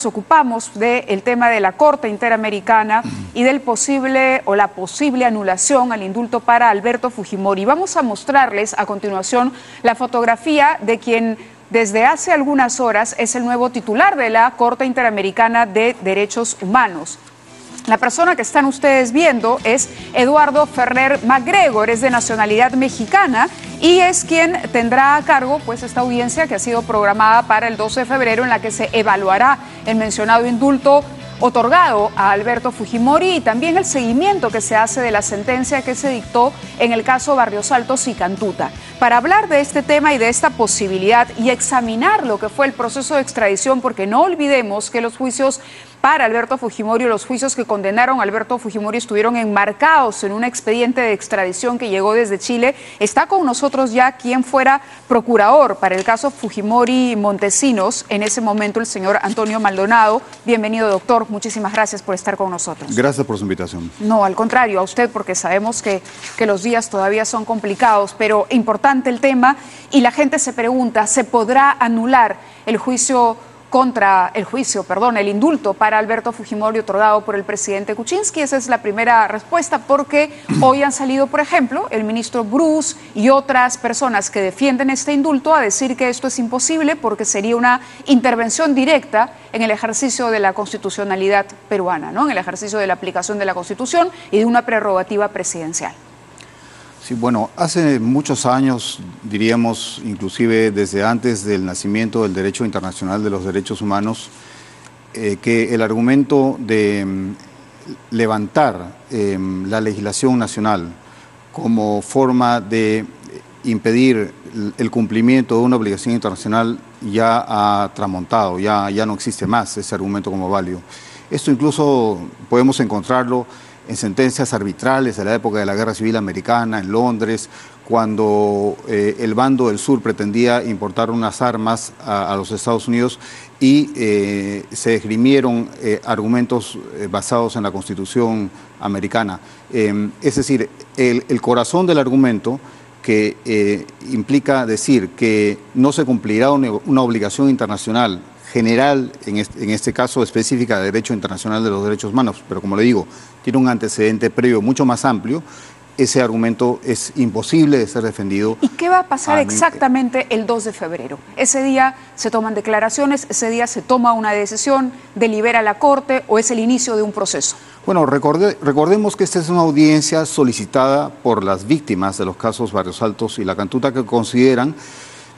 ocupamos del tema de la Corte Interamericana y del posible o la posible anulación al indulto para Alberto Fujimori. Vamos a mostrarles a continuación la fotografía de quien desde hace algunas horas es el nuevo titular de la Corte Interamericana de Derechos Humanos. La persona que están ustedes viendo es Eduardo Ferrer MacGregor, es de nacionalidad mexicana y es quien tendrá a cargo pues esta audiencia que ha sido programada para el 12 de febrero en la que se evaluará el mencionado indulto otorgado a Alberto Fujimori y también el seguimiento que se hace de la sentencia que se dictó en el caso Barrios Altos y Cantuta. Para hablar de este tema y de esta posibilidad y examinar lo que fue el proceso de extradición, porque no olvidemos que los juicios para Alberto Fujimori, los juicios que condenaron a Alberto Fujimori estuvieron enmarcados en un expediente de extradición que llegó desde Chile. Está con nosotros ya quien fuera procurador para el caso Fujimori Montesinos, en ese momento el señor Antonio Maldonado. Bienvenido, doctor. Muchísimas gracias por estar con nosotros. Gracias por su invitación. No, al contrario, a usted, porque sabemos que los días todavía son complicados, pero importante el tema y la gente se pregunta, ¿se podrá anular el el indulto para Alberto Fujimori otorgado por el presidente Kuczynski? Esa es la primera respuesta, porque hoy han salido, por ejemplo, el ministro Bruce y otras personas que defienden este indulto a decir que esto es imposible porque sería una intervención directa en el ejercicio de la constitucionalidad peruana, ¿no? En el ejercicio de la aplicación de la Constitución y de una prerrogativa presidencial. Sí, bueno, hace muchos años, diríamos, inclusive desde antes del nacimiento del derecho internacional de los derechos humanos, que el argumento de levantar la legislación nacional como forma de impedir el cumplimiento de una obligación internacional ya ha tramontado, ya no existe más ese argumento como válido. Esto incluso podemos encontrarlo en sentencias arbitrales de la época de la Guerra Civil Americana, en Londres, cuando el bando del sur pretendía importar unas armas a los Estados Unidos y se esgrimieron argumentos basados en la Constitución americana. Es decir, el corazón del argumento que implica decir que no se cumplirá una obligación internacional general, en este caso específica de Derecho Internacional de los Derechos Humanos, pero como le digo, tiene un antecedente previo mucho más amplio. Ese argumento es imposible de ser defendido. ¿Y qué va a pasar exactamente el 2 de febrero? Ese día se toman declaraciones, ese día se toma una decisión, delibera la Corte o es el inicio de un proceso. Bueno, recordemos que esta es una audiencia solicitada por las víctimas de los casos Barrios Altos y La Cantuta, que consideran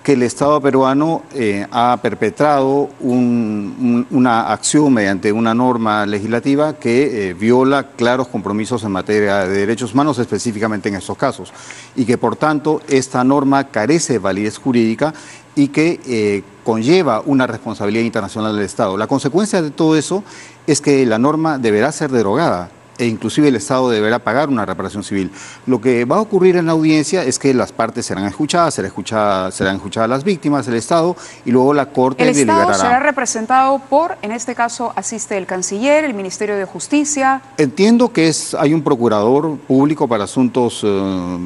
que el Estado peruano ha perpetrado una acción mediante una norma legislativa que viola claros compromisos en materia de derechos humanos, específicamente en estos casos, y que por tanto esta norma carece de validez jurídica y que conlleva una responsabilidad internacional del Estado. La consecuencia de todo eso es que la norma deberá ser derogada e inclusive el Estado deberá pagar una reparación civil. Lo que va a ocurrir en la audiencia es que las partes serán escuchadas, serán escuchadas las víctimas, el Estado, y luego la Corte deliberará. El Estado será representado por, en este caso, asiste el Canciller, el Ministerio de Justicia. Entiendo que hay un procurador público para asuntos,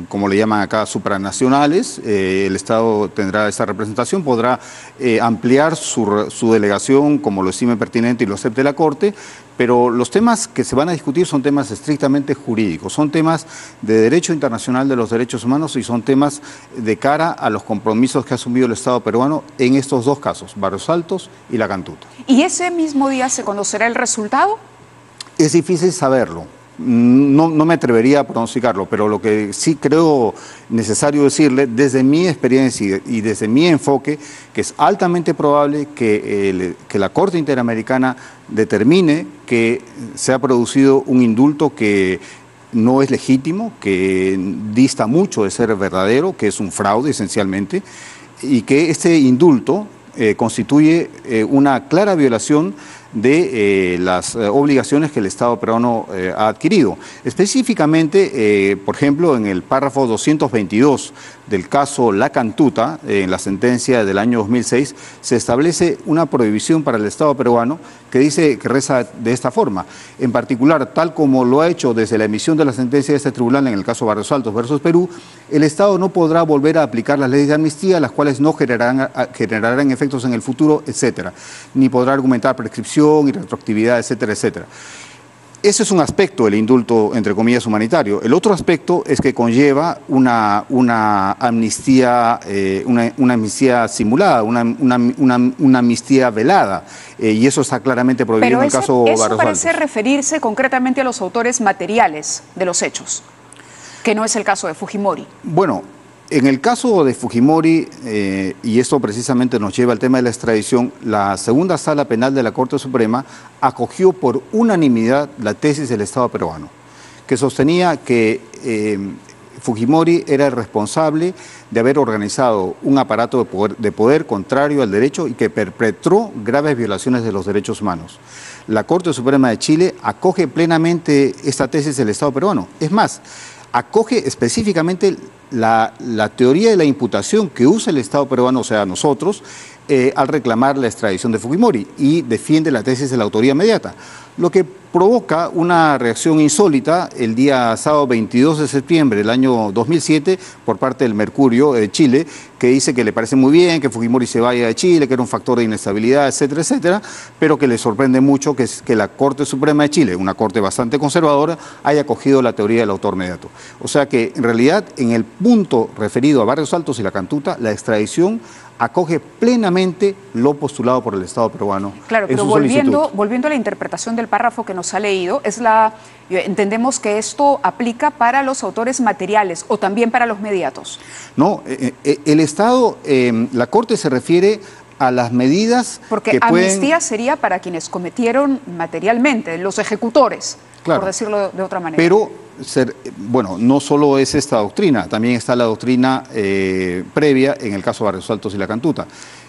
como le llaman acá, supranacionales. El Estado tendrá esa representación, podrá ampliar su delegación como lo estime pertinente y lo acepte la Corte, pero los temas que se van a discutir son temas estrictamente jurídicos, son temas de derecho internacional de los derechos humanos y son temas de cara a los compromisos que ha asumido el Estado peruano en estos dos casos, Barrios Altos y La Cantuta. ¿Y ese mismo día se conocerá el resultado? Es difícil saberlo. No me atrevería a pronosticarlo, pero lo que sí creo necesario decirle, desde mi experiencia y desde mi enfoque, que es altamente probable que la Corte Interamericana determine que se ha producido un indulto que no es legítimo, que dista mucho de ser verdadero, que es un fraude esencialmente, y que este indulto constituye una clara violación de las obligaciones que el Estado peruano ha adquirido. Específicamente, por ejemplo, en el párrafo 222 del caso La Cantuta, en la sentencia del año 2006, se establece una prohibición para el Estado peruano que reza de esta forma. En particular, tal como lo ha hecho desde la emisión de la sentencia de este tribunal en el caso Barrios Altos versus Perú, el Estado no podrá volver a aplicar las leyes de amnistía, las cuales no generarán efectos en el futuro, etcétera, ni podrá argumentar prescripción derogación y retroactividad, etcétera, etcétera. Ese es un aspecto del indulto, entre comillas, humanitario. El otro aspecto es que conlleva una amnistía, una amnistía simulada, una amnistía velada, y eso está claramente prohibido en el caso Barrios Altos. Pero eso parece referirse concretamente a los autores materiales de los hechos, que no es el caso de Fujimori. Bueno, en el caso de Fujimori, y esto precisamente nos lleva al tema de la extradición, la segunda sala penal de la Corte Suprema acogió por unanimidad la tesis del Estado peruano, que sostenía que Fujimori era el responsable de haber organizado un aparato de poder contrario al derecho y que perpetró graves violaciones de los derechos humanos. La Corte Suprema de Chile acoge plenamente esta tesis del Estado peruano. Es más, acoge específicamente la teoría de la imputación que usa el Estado peruano, o sea, nosotros, al reclamar la extradición de Fujimori, y defiende la tesis de la autoría inmediata, lo que provoca una reacción insólita el día sábado 22 de septiembre del año 2007 por parte del Mercurio de Chile, que dice que le parece muy bien que Fujimori se vaya de Chile, que era un factor de inestabilidad, etcétera, etcétera, pero que le sorprende mucho que la Corte Suprema de Chile, una corte bastante conservadora, haya acogido la teoría del autor inmediato. O sea que, en realidad, en el punto referido a Barrios Altos y la Cantuta, la extradición acoge plenamente lo postulado por el Estado peruano. Claro, pero volviendo a la interpretación del párrafo que nos ha leído, entendemos que esto aplica para los autores materiales o también para los mediatos. No, el Estado, la Corte se refiere a las medidas porque que pueden... amnistía sería para quienes cometieron materialmente, los ejecutores, claro, por decirlo de otra manera. Pero, bueno, no solo es esta doctrina, también está la doctrina previa en el caso Barrios Altos y la Cantuta.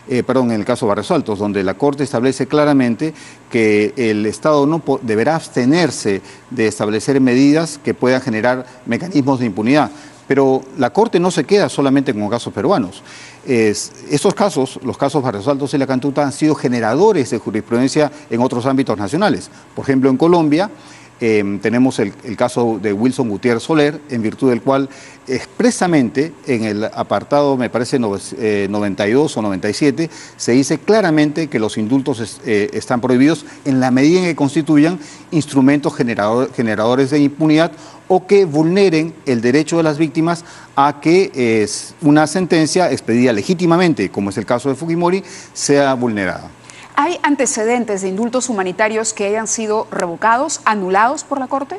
En el caso Barrios Altos, donde la Corte establece claramente que el Estado no deberá abstenerse de establecer medidas que puedan generar mecanismos de impunidad. Pero la Corte no se queda solamente con casos peruanos. Estos casos, los casos Barrios Altos y la Cantuta, han sido generadores de jurisprudencia en otros ámbitos nacionales. Por ejemplo, en Colombia tenemos el caso de Wilson Gutiérrez Soler, en virtud del cual expresamente en el apartado, me parece 92 o 97, se dice claramente que los indultos están prohibidos en la medida en que constituyan instrumentos generadores de impunidad o que vulneren el derecho de las víctimas a que una sentencia expedida legítimamente, como es el caso de Fujimori, sea vulnerada. ¿Hay antecedentes de indultos humanitarios que hayan sido revocados, anulados por la Corte?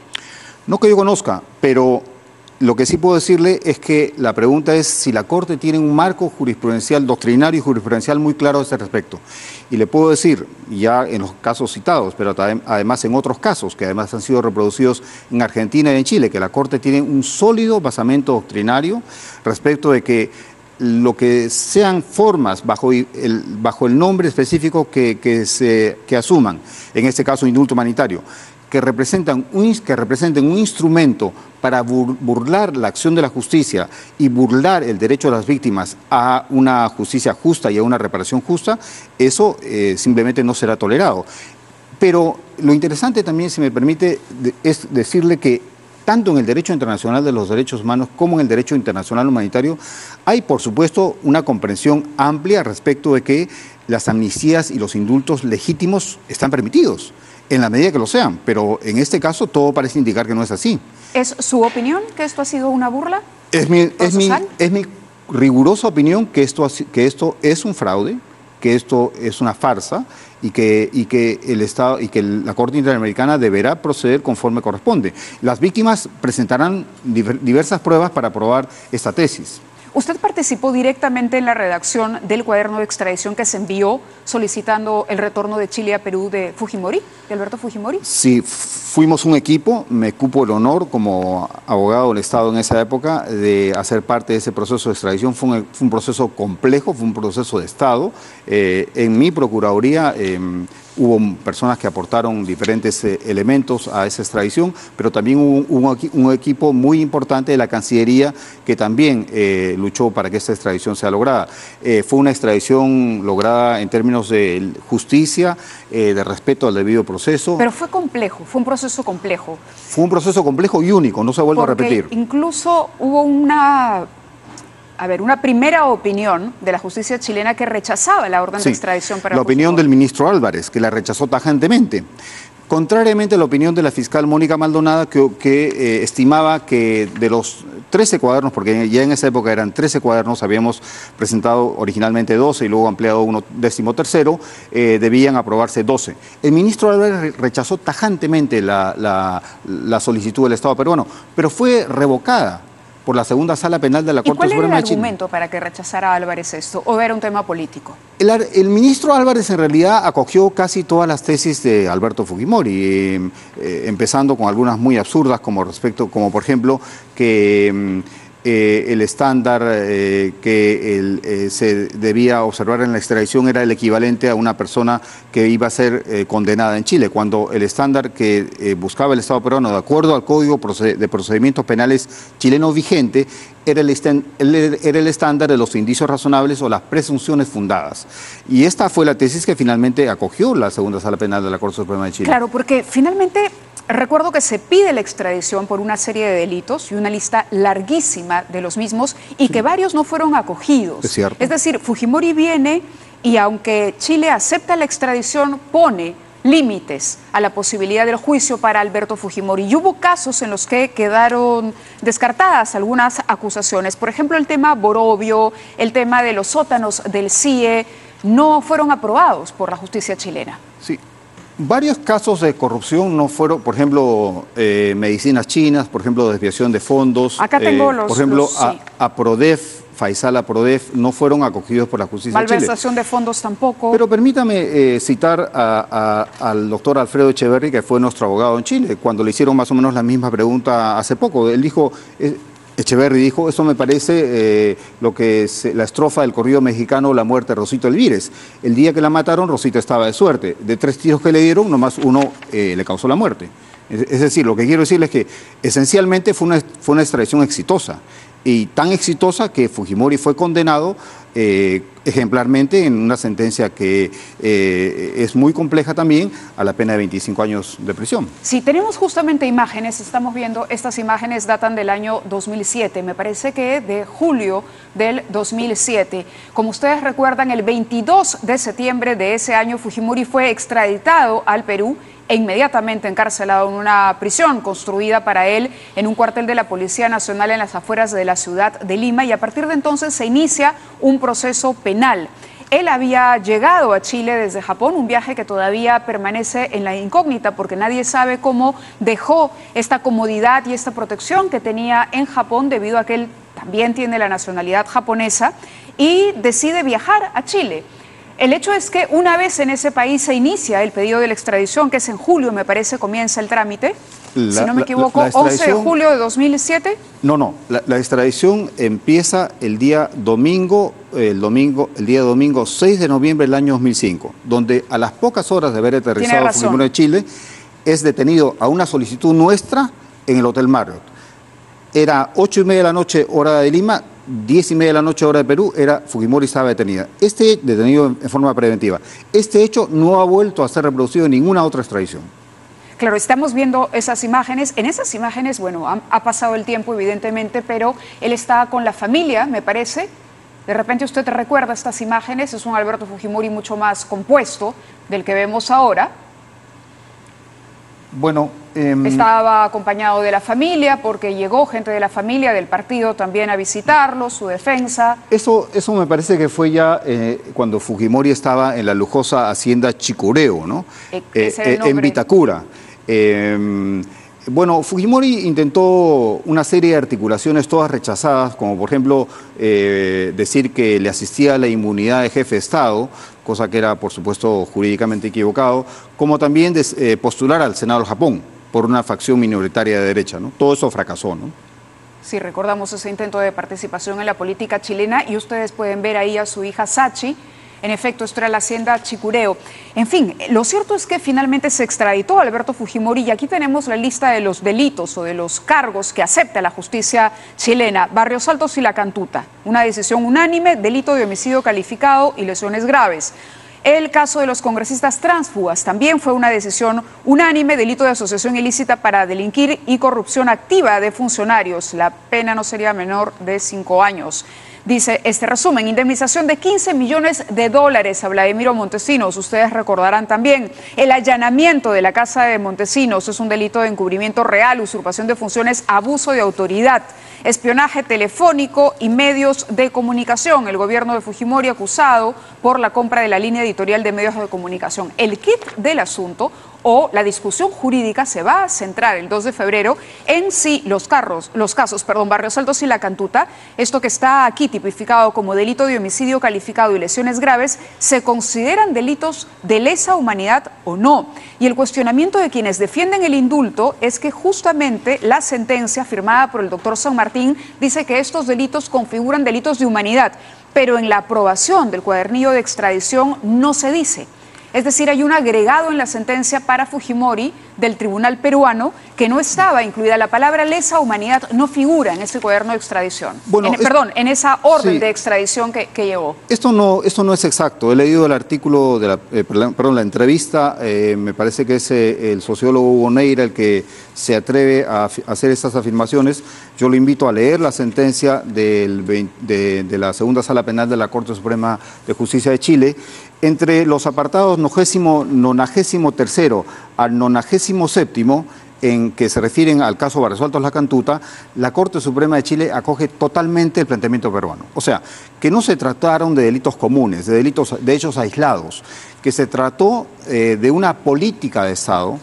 No que yo conozca, pero lo que sí puedo decirle es que la pregunta es si la Corte tiene un marco jurisprudencial, doctrinario y jurisprudencial muy claro a ese respecto. Y le puedo decir, ya en los casos citados, pero además en otros casos, que además han sido reproducidos en Argentina y en Chile, que la Corte tiene un sólido basamento doctrinario respecto de que lo que sean formas bajo el nombre específico que asuman, en este caso indulto humanitario, que representen un instrumento para burlar la acción de la justicia y burlar el derecho de las víctimas a una justicia justa y a una reparación justa, eso simplemente no será tolerado. Pero lo interesante también, si me permite, es decirle que tanto en el derecho internacional de los derechos humanos como en el derecho internacional humanitario, hay por supuesto una comprensión amplia respecto de que las amnistías y los indultos legítimos están permitidos, en la medida que lo sean, pero en este caso todo parece indicar que no es así. ¿Es su opinión que esto ha sido una burla? Es mi rigurosa opinión que esto es un fraude, que esto es una farsa y que el Estado y que la Corte Interamericana deberá proceder conforme corresponde. Las víctimas presentarán diversas pruebas para probar esta tesis. ¿Usted participó directamente en la redacción del cuaderno de extradición que se envió solicitando el retorno de Chile a Perú de Fujimori, de Alberto Fujimori? Sí, fuimos un equipo, me cupo el honor como abogado del Estado en esa época de hacer parte de ese proceso de extradición. Fue un proceso complejo, fue un proceso de Estado. En mi procuraduría hubo personas que aportaron diferentes elementos a esa extradición, pero también hubo un equipo muy importante de la Cancillería que también luchó para que esta extradición sea lograda. Fue una extradición lograda en términos de justicia, de respeto al debido proceso. Pero fue complejo, fue un proceso complejo. Fue un proceso complejo y único, no se ha vuelto a repetir. Incluso hubo una primera opinión de la justicia chilena que rechazaba la orden de extradición para la opinión del ministro Álvarez, que la rechazó tajantemente. Contrariamente a la opinión de la fiscal Mónica Maldonada, que estimaba que de los 13 cuadernos, porque ya en esa época eran 13 cuadernos, habíamos presentado originalmente 12 y luego ampliado uno 13º, debían aprobarse 12. El ministro Álvarez rechazó tajantemente la solicitud del Estado peruano, pero fue revocada por la segunda sala penal de la Corte Suprema de Chile. ¿Y cuál era el argumento para que rechazara Álvarez esto? ¿O era un tema político? El ministro Álvarez en realidad acogió casi todas las tesis de Alberto Fujimori, empezando con algunas muy absurdas, como por ejemplo que el estándar que se debía observar en la extradición era el equivalente a una persona que iba a ser condenada en Chile, cuando el estándar que buscaba el Estado peruano, de acuerdo al Código de Procedimientos Penales chileno vigente, era el estándar de los indicios razonables o las presunciones fundadas. Y esta fue la tesis que finalmente acogió la segunda sala penal de la Corte Suprema de Chile. Claro, porque finalmente recuerdo que se pide la extradición por una serie de delitos y una lista larguísima de los mismos y que varios no fueron acogidos. Es cierto. Es decir, Fujimori viene y aunque Chile acepta la extradición, pone límites a la posibilidad del juicio para Alberto Fujimori. Y hubo casos en los que quedaron descartadas algunas acusaciones. Por ejemplo, el tema Borovio, el tema de los sótanos del CIE, no fueron aprobados por la justicia chilena. Sí. Varios casos de corrupción no fueron, por ejemplo, medicinas chinas, por ejemplo, desviación de fondos. Acá tengo los... Por ejemplo, sí. APRODEF, Faisal APRODEF, no fueron acogidos por la justicia de Chile. Malversación de fondos tampoco. Pero permítame citar al doctor Alfredo Echeverri, que fue nuestro abogado en Chile, cuando le hicieron más o menos la misma pregunta hace poco. Él dijo... Echeverri dijo, eso me parece la estrofa del corrido mexicano La muerte de Rosito Elvírez. El día que la mataron, Rosito estaba de suerte. De 3 tiros que le dieron, nomás uno le causó la muerte. Es decir, lo que quiero decirles es que esencialmente fue una extradición exitosa. Y tan exitosa que Fujimori fue condenado ejemplarmente en una sentencia que es muy compleja también, a la pena de 25 años de prisión. Sí, tenemos justamente imágenes, estamos viendo, estas imágenes datan del año 2007, me parece que de julio del 2007. Como ustedes recuerdan, el 22 de septiembre de ese año Fujimori fue extraditado al Perú e inmediatamente encarcelado en una prisión construida para él en un cuartel de la Policía Nacional en las afueras de la ciudad de Lima, y a partir de entonces se inicia un proceso penal. Él había llegado a Chile desde Japón, un viaje que todavía permanece en la incógnita porque nadie sabe cómo dejó esta comodidad y esta protección que tenía en Japón debido a que él también tiene la nacionalidad japonesa y decide viajar a Chile. El hecho es que una vez en ese país se inicia el pedido de la extradición, que es en julio, me parece, comienza el trámite, si no me equivoco, 11 de julio de 2007. No, la extradición empieza el día domingo 6 de noviembre del año 2005, donde a las pocas horas de haber aterrizado Fujimori de Chile, es detenido a una solicitud nuestra en el Hotel Marriott. Era 8:30 de la noche, hora de Lima, 10:30 de la noche, hora de Perú, Fujimori estaba detenida. Detenido en forma preventiva. Este hecho no ha vuelto a ser reproducido en ninguna otra extradición. Claro, estamos viendo esas imágenes. En esas imágenes, bueno, ha pasado el tiempo evidentemente, pero él está con la familia, me parece. De repente usted recuerda estas imágenes, es un Alberto Fujimori mucho más compuesto del que vemos ahora. Bueno, estaba acompañado de la familia porque llegó gente de la familia, del partido también a visitarlo, su defensa. Eso me parece que fue ya cuando Fujimori estaba en la lujosa hacienda Chicureo, ¿no? En Vitacura. Bueno, Fujimori intentó una serie de articulaciones todas rechazadas, como por ejemplo decir que le asistía la inmunidad de jefe de Estado, cosa que era por supuesto jurídicamente equivocado, como también postular al Senado del Japón por una facción minoritaria de derecha, ¿no? Todo eso fracasó, ¿no? Sí, recordamos ese intento de participación en la política chilena y ustedes pueden ver ahí a su hija Sachi. En efecto, esto era la hacienda Chicureo. En fin, lo cierto es que finalmente se extraditó a Alberto Fujimori y aquí tenemos la lista de los delitos o de los cargos que acepta la justicia chilena. Barrios Altos y La Cantuta, una decisión unánime, delito de homicidio calificado y lesiones graves. El caso de los congresistas tránsfugas también fue una decisión unánime, delito de asociación ilícita para delinquir y corrupción activa de funcionarios. La pena no sería menor de 5 años. Dice este resumen: indemnización de 15 millones de dólares a Vladimiro Montesinos. Ustedes recordarán también el allanamiento de la casa de Montesinos. Es un delito de encubrimiento real, usurpación de funciones, abuso de autoridad, espionaje telefónico y medios de comunicación. El gobierno de Fujimori acusado por la compra de la línea editorial de medios de comunicación. El kit del asunto o la discusión jurídica se va a centrar el 2 de febrero en si los casos, Barrios Altos y La Cantuta, esto que está aquí tipificado como delito de homicidio calificado y lesiones graves, se consideran delitos de lesa humanidad o no. Y el cuestionamiento de quienes defienden el indulto es que justamente la sentencia firmada por el doctor San Martín dice que estos delitos configuran delitos de humanidad, pero en la aprobación del cuadernillo de extradición no se dice. Es decir, hay un agregado en la sentencia para Fujimori del tribunal peruano que no estaba incluida. La palabra lesa humanidad no figura en ese cuaderno de extradición. Bueno, en esa orden de extradición que llevó. Esto no es exacto. He leído el artículo de la entrevista. Me parece que es el sociólogo Hugo Neira el que se atreve a hacer estas afirmaciones. Yo lo invito a leer la sentencia de la segunda sala penal de la Corte Suprema de Justicia de Chile. Entre los apartados 93º al 97º, en que se refieren al caso Barrios Altos La Cantuta, la Corte Suprema de Chile acoge totalmente el planteamiento peruano. O sea, que no se trataron de delitos comunes, de hechos aislados, que se trató de una política de Estado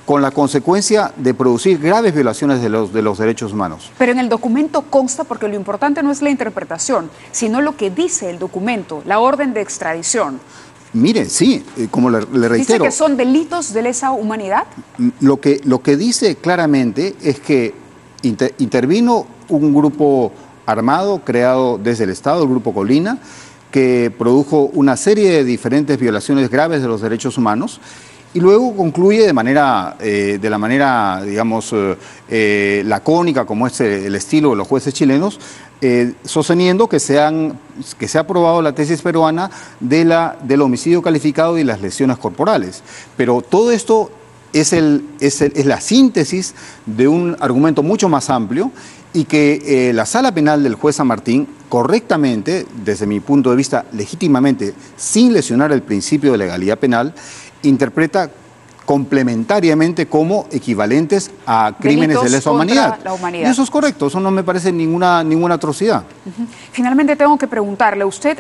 con la consecuencia de producir graves violaciones de los derechos humanos. Pero en el documento consta, porque lo importante no es la interpretación, sino lo que dice el documento, la orden de extradición. Mire, sí, como le reitero... ¿Dice que son delitos de lesa humanidad? Lo que dice claramente es que intervino un grupo armado creado desde el Estado, el Grupo Colina, que produjo una serie de diferentes violaciones graves de los derechos humanos. Y luego concluye de la manera, digamos, lacónica, como es el estilo de los jueces chilenos, sosteniendo que se ha aprobado la tesis peruana del homicidio calificado y las lesiones corporales. Pero todo esto es la síntesis de un argumento mucho más amplio y que la sala penal del juez San Martín, correctamente, desde mi punto de vista, legítimamente, sin lesionar el principio de legalidad penal, interpreta complementariamente como equivalentes a crímenes de lesa humanidad. Y eso es correcto, eso no me parece ninguna atrocidad. Finalmente tengo que preguntarle, usted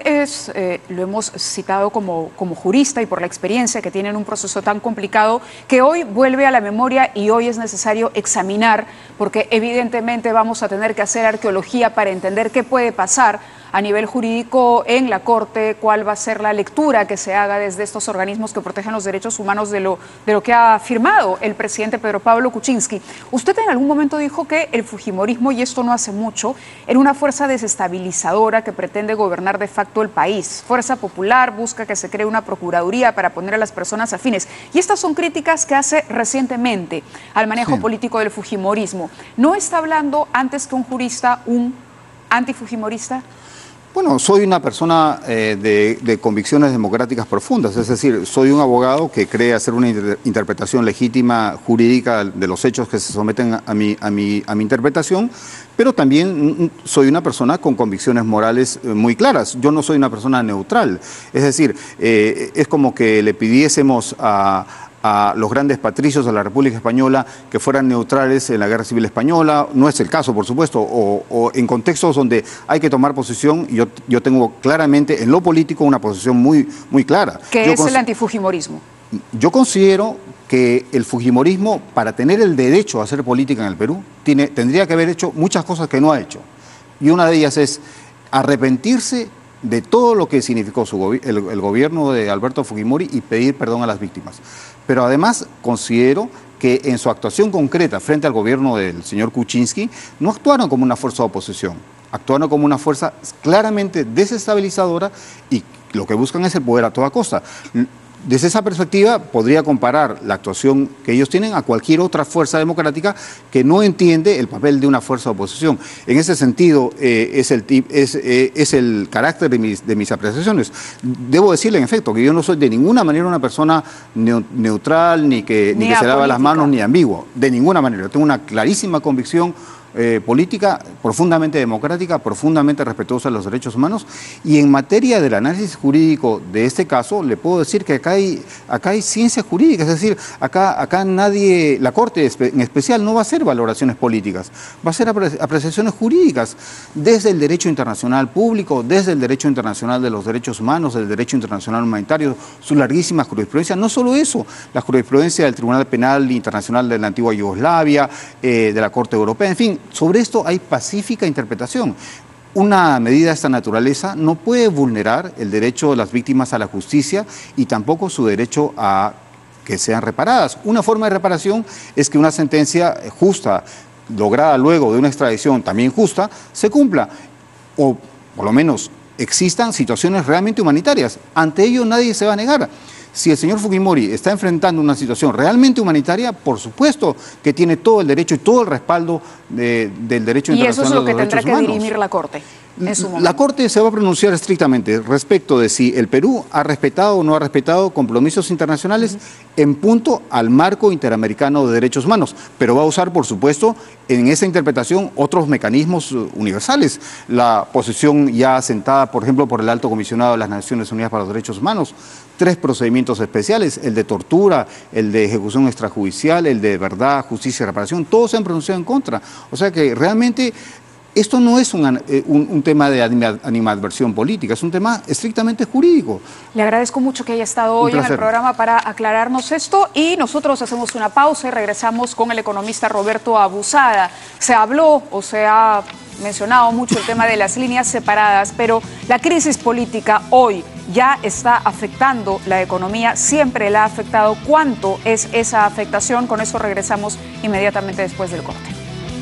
lo hemos citado como jurista y por la experiencia que tiene en un proceso tan complicado que hoy vuelve a la memoria y hoy es necesario examinar, porque evidentemente vamos a tener que hacer arqueología para entender qué puede pasar a nivel jurídico en la Corte, cuál va a ser la lectura que se haga desde estos organismos que protegen los derechos humanos de lo que ha firmado el presidente Pedro Pablo Kuczynski. Usted en algún momento dijo que el fujimorismo, y esto no hace mucho, era una fuerza desestabilizadora que pretende gobernar de facto el país. Fuerza Popular busca que se cree una procuraduría para poner a las personas afines. Y estas son críticas que hace recientemente al manejo político del fujimorismo. ¿No está hablando antes que un jurista un antifujimorista? Bueno, soy una persona de convicciones democráticas profundas, es decir, soy un abogado que cree hacer una interpretación legítima jurídica de los hechos que se someten a mi interpretación, pero también soy una persona con convicciones morales muy claras. Yo no soy una persona neutral, es decir, es como que le pidiésemos a los grandes patricios de la República Española que fueran neutrales en la Guerra Civil Española. No es el caso, por supuesto, o en contextos donde hay que tomar posición. Yo tengo claramente en lo político una posición muy clara. ¿Qué es el antifujimorismo? Yo considero que el fujimorismo, para tener el derecho a hacer política en el Perú, tendría que haber hecho muchas cosas que no ha hecho. Y una de ellas es arrepentirse de todo lo que significó el gobierno de Alberto Fujimori y pedir perdón a las víctimas. Pero además considero que en su actuación concreta frente al gobierno del señor Kuczynski no actuaron como una fuerza de oposición, actuaron como una fuerza claramente desestabilizadora y lo que buscan es el poder a toda costa. Desde esa perspectiva podría comparar la actuación que ellos tienen a cualquier otra fuerza democrática que no entiende el papel de una fuerza de oposición. En ese sentido es el carácter de mis apreciaciones. Debo decirle en efecto que yo no soy de ninguna manera una persona neutral, ni que se lava las manos, ni ambiguo, de ninguna manera. Tengo una clarísima convicción política profundamente democrática, profundamente respetuosa de los derechos humanos. Y en materia del análisis jurídico de este caso, le puedo decir que acá hay ciencia jurídica, es decir, acá nadie, la Corte en especial, no va a hacer valoraciones políticas, va a hacer apreciaciones jurídicas desde el derecho internacional público, desde el derecho internacional de los derechos humanos, del derecho internacional humanitario, su larguísima jurisprudencia. No solo eso, la jurisprudencia del Tribunal Penal Internacional de la antigua Yugoslavia, de la Corte Europea, en fin, sobre esto hay pacífica interpretación. Una medida de esta naturaleza no puede vulnerar el derecho de las víctimas a la justicia y tampoco su derecho a que sean reparadas. Una forma de reparación es que una sentencia justa, lograda luego de una extradición también justa, se cumpla, o por lo menos existan situaciones realmente humanitarias. Ante ello nadie se va a negar. Si el señor Fujimori está enfrentando una situación realmente humanitaria, por supuesto que tiene todo el derecho y todo el respaldo del derecho internacional de los derechos humanos. Y eso es lo que tendrá que dirimir la Corte en su momento. La Corte se va a pronunciar estrictamente respecto de si el Perú ha respetado o no ha respetado compromisos internacionales en punto al marco interamericano de derechos humanos, pero va a usar, por supuesto, en esa interpretación otros mecanismos universales. La posición ya asentada, por ejemplo, por el Alto Comisionado de las Naciones Unidas para los Derechos Humanos, 3 procedimientos especiales, el de tortura, el de ejecución extrajudicial, el de verdad, justicia y reparación, todos se han pronunciado en contra. O sea que realmente esto no es un tema de animadversión política, es un tema estrictamente jurídico. Le agradezco mucho que haya estado hoy en el programa para aclararnos esto y nosotros hacemos una pausa y regresamos con el economista Roberto Abusada. Se habló o se ha mencionado mucho el tema de las líneas separadas, pero la crisis política hoy ya está afectando la economía, siempre la ha afectado. ¿Cuánto es esa afectación? Con eso regresamos inmediatamente después del corte.